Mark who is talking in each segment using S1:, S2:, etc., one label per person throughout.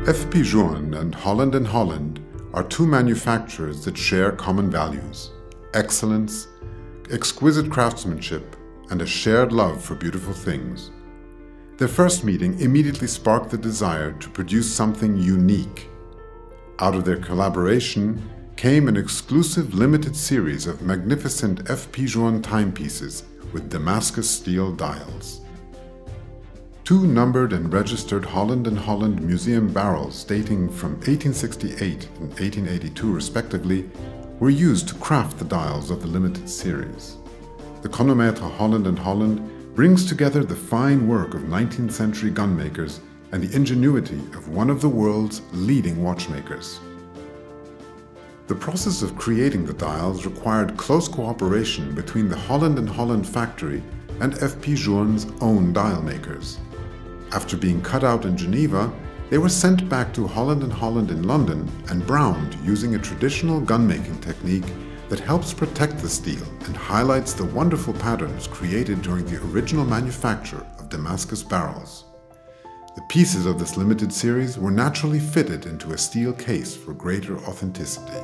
S1: F.P.Journe and Holland Holland are two manufacturers that share common values: excellence, exquisite craftsmanship, and a shared love for beautiful things. Their first meeting immediately sparked the desire to produce something unique. Out of their collaboration came an exclusive limited series of magnificent F.P.Journe timepieces with Damascus steel dials. Two numbered and registered Holland Holland museum barrels dating from 1868 and 1882 respectively were used to craft the dials of the limited series. The Chronomètre Holland Holland brings together the fine work of 19th century gunmakers and the ingenuity of one of the world's leading watchmakers. The process of creating the dials required close cooperation between the Holland Holland factory and F.P.Journe's own dial makers. After being cut out in Geneva, they were sent back to Holland Holland in London and browned using a traditional gunmaking technique that helps protect the steel and highlights the wonderful patterns created during the original manufacture of Damascus barrels. The pieces of this limited series were naturally fitted into a steel case for greater authenticity.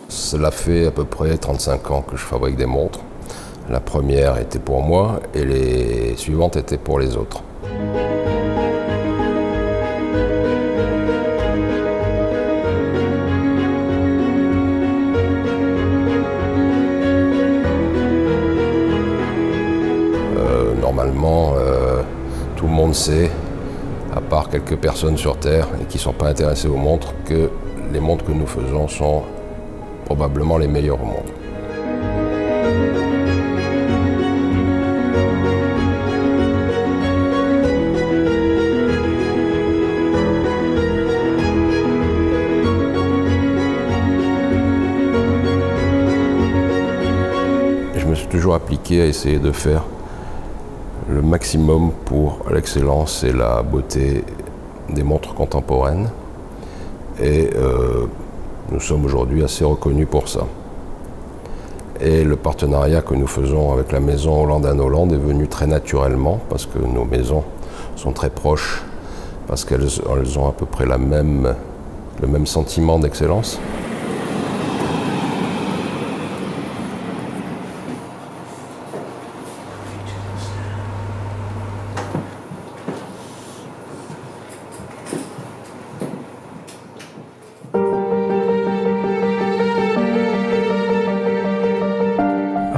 S2: Cela fait à peu près 35 ans que je fabrique des montres. La première était pour moi et les suivantes étaient pour les autres. Normalement, tout le monde sait, à part quelques personnes sur Terre et qui ne sont pas intéressées aux montres, que les montres que nous faisons sont probablement les meilleurs au monde. Je me suis toujours appliqué à essayer de faire le maximum pour l'excellence et la beauté des montres contemporaines. Et nous sommes aujourd'hui assez reconnus pour ça. Et le partenariat que nous faisons avec la maison Holland Holland est venu très naturellement parce que nos maisons sont très proches, parce qu'elles ont à peu près le même sentiment d'excellence.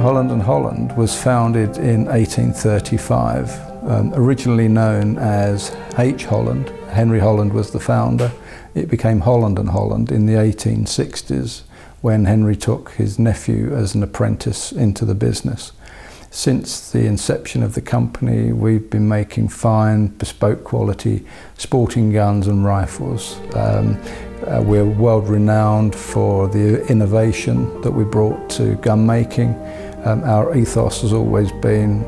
S3: Holland Holland was founded in 1835, originally known as H. Holland. Henry Holland was the founder. It became Holland Holland in the 1860s when Henry took his nephew as an apprentice into the business. Since the inception of the company, we've been making fine, bespoke quality sporting guns and rifles. We're world renowned for the innovation that we brought to gun making. Our ethos has always been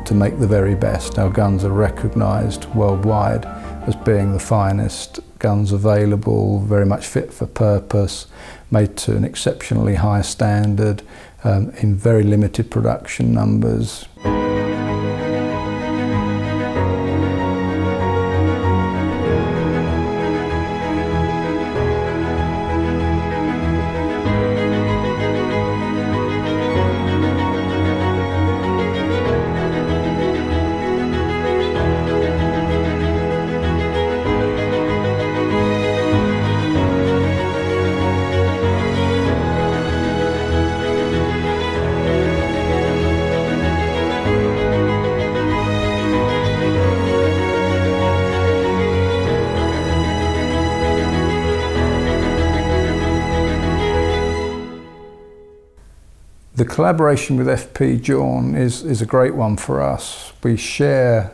S3: to make the very best. Our guns are recognised worldwide as being the finest guns available, very much fit for purpose, made to an exceptionally high standard, in very limited production numbers. collaboration with F.P.Journe is a great one for us. We share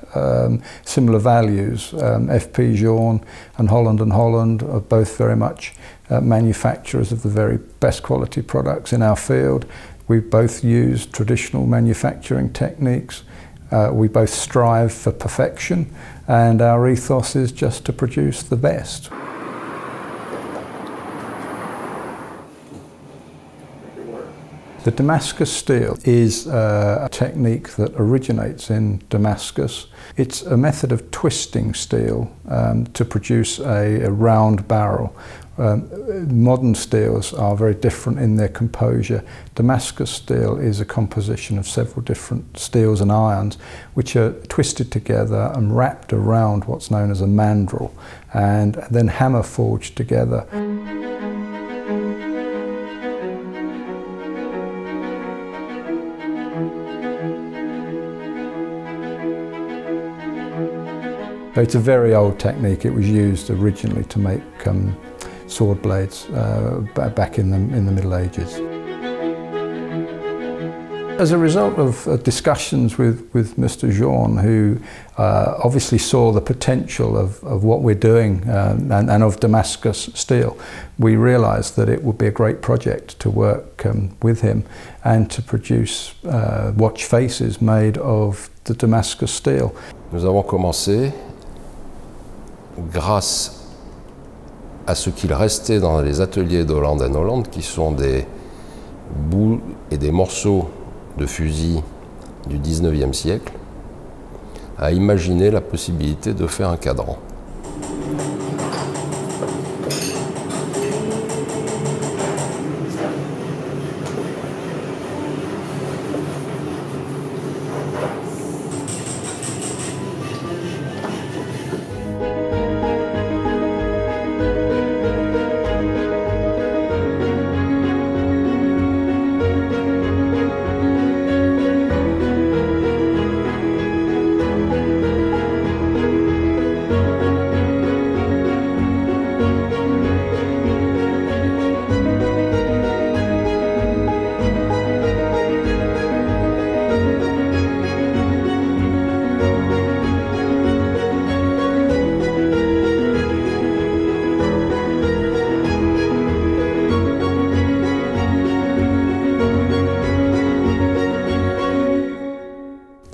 S3: similar values. F.P.Journe and Holland are both very much manufacturers of the very best quality products in our field. We both use traditional manufacturing techniques. We both strive for perfection, and our ethos is just to produce the best. The Damascus steel is a technique that originates in Damascus. It's a method of twisting steel to produce a round barrel. Modern steels are very different in their composure. Damascus steel is a composition of several different steels and irons which are twisted together and wrapped around what's known as a mandrel and then hammer forged together. It's a very old technique. It was used originally to make sword blades back in the Middle Ages. As a result of discussions with Mr. Journe, who obviously saw the potential of what we're doing and of Damascus steel, we realised that it would be a great project to work with him and to produce watch faces made of the Damascus steel.
S2: Nous avons commencé grâce à ce qu'il restait dans les ateliers d'Holland Holland, qui sont des bouts et des morceaux de fusil du 19e siècle, à imaginer la possibilité de faire un cadran.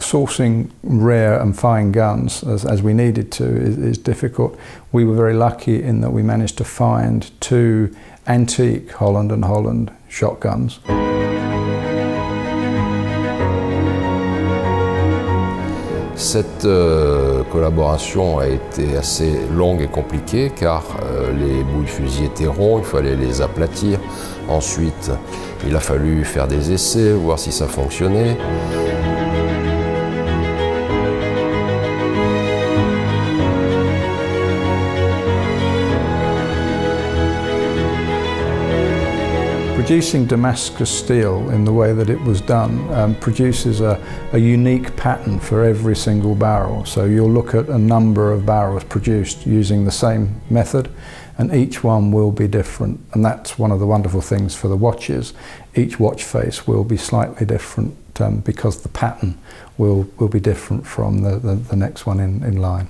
S3: Sourcing rare and fine guns as we needed to is difficult. We were very lucky in that we managed to find 2 antique Holland Holland shotguns.
S2: Cette collaboration a été assez longue et compliquée car les bouts de fusil étaient ronds, il fallait les aplatir. Ensuite, il a fallu faire des essais, voir si ça fonctionnait.
S3: Producing Damascus steel in the way that it was done produces a unique pattern for every single barrel. So you'll look at a number of barrels produced using the same method, and each one will be different. And that's one of the wonderful things for the watches. Each watch face will be slightly different because the pattern will be different from the next one in line.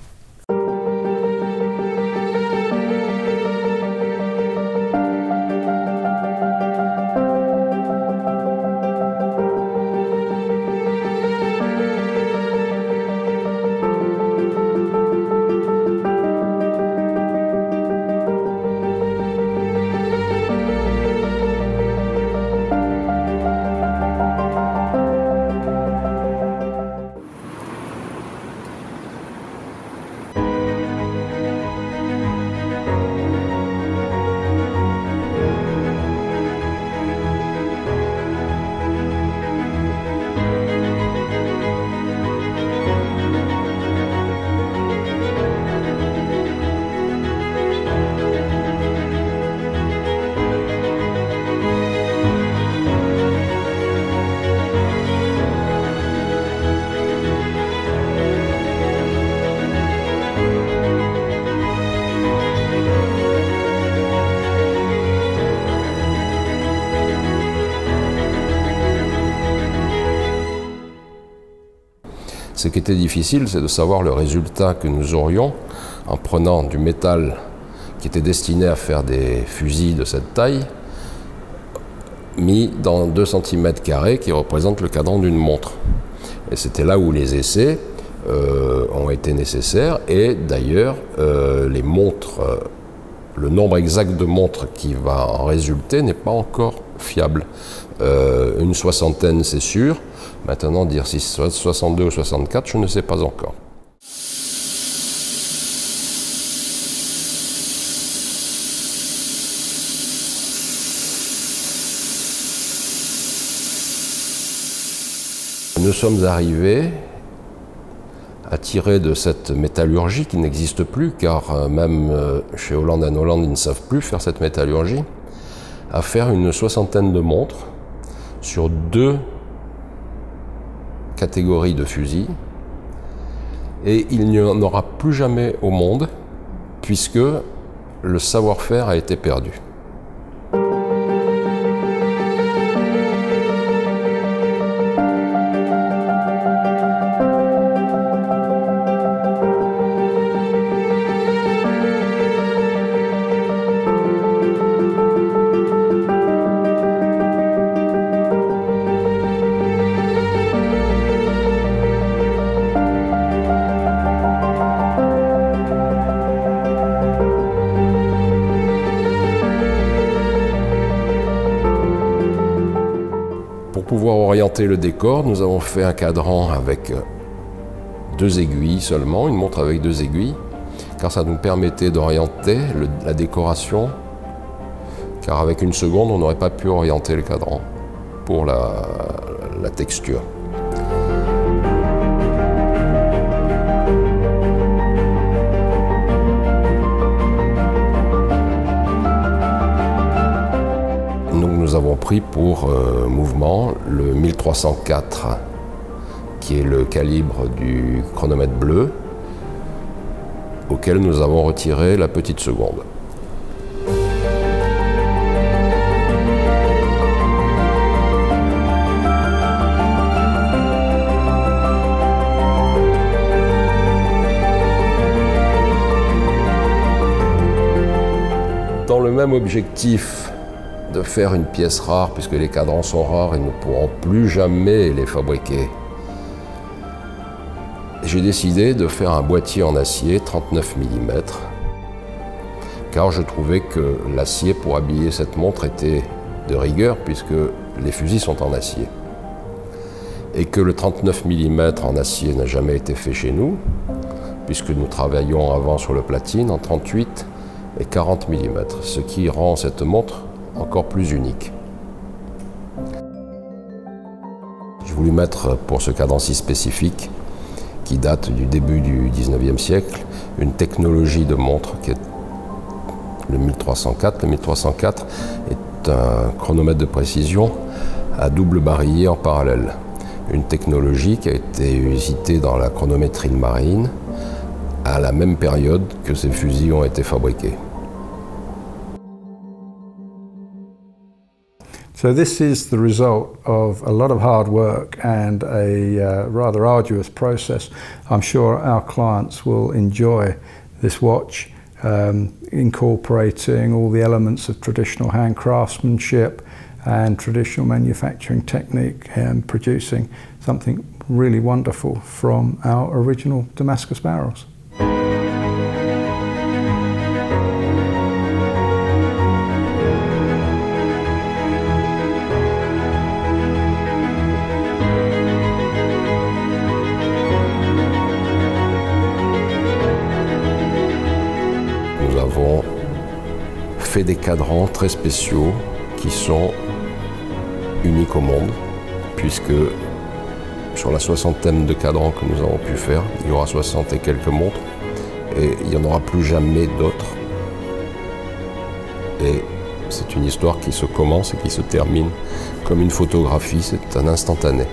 S2: Ce qui était difficile, c'est de savoir le résultat que nous aurions en prenant du métal qui était destiné à faire des fusils de cette taille, mis dans 2 cm² qui représentent le cadran d'une montre. Et c'était là où les essais ont été nécessaires, et d'ailleurs les montres, le nombre exact de montres qui va en résulter n'est pas encore fiable. Une soixantaine, c'est sûr. Maintenant, dire si c'est 62 ou 64, je ne sais pas encore. Nous sommes arrivés à tirer de cette métallurgie qui n'existe plus, car même chez Holland Holland, ils ne savent plus faire cette métallurgie, à faire une soixantaine de montres sur 2 catégories de fusils, et il n'y en aura plus jamais au monde puisque le savoir-faire a été perdu. Pour pouvoir orienter le décor, nous avons fait un cadran avec 2 aiguilles seulement, une montre avec 2 aiguilles, car ça nous permettait d'orienter la décoration, car avec une seconde, on n'aurait pas pu orienter le cadran pour la texture. Donc nous avons pris pour mouvement le 1304, qui est le calibre du chronomètre bleu, auquel nous avons retiré la petite seconde. Dans le même objectif de faire une pièce rare, puisque les cadrans sont rares et nous ne pourrons plus jamais les fabriquer, j'ai décidé de faire un boîtier en acier 39 mm, car je trouvais que l'acier pour habiller cette montre était de rigueur, puisque les fusils sont en acier. Et que le 39 mm en acier n'a jamais été fait chez nous, puisque nous travaillions avant sur le platine en 38 et 40 mm, ce qui rend cette montre encore plus unique. J'ai voulu mettre pour ce cadran si spécifique, qui date du début du 19e siècle, une technologie de montre qui est le 1304. Le 1304 est un chronomètre de précision à double barillet en parallèle. Une technologie qui a été usitée dans la chronométrie marine à la même période que ces fusils ont été fabriqués.
S3: So this is the result of a lot of hard work and a rather arduous process. I'm sure our clients will enjoy this watch, incorporating all the elements of traditional hand craftsmanship and traditional manufacturing technique, and producing something really wonderful from our original Damascus barrels.
S2: Nous avons fait des cadrans très spéciaux qui sont uniques au monde, puisque sur la soixantaine de cadrans que nous avons pu faire, il y aura 60 et quelques montres, et il n'y en aura plus jamais d'autres. Et c'est une histoire qui se commence et qui se termine comme une photographie, c'est un instantané.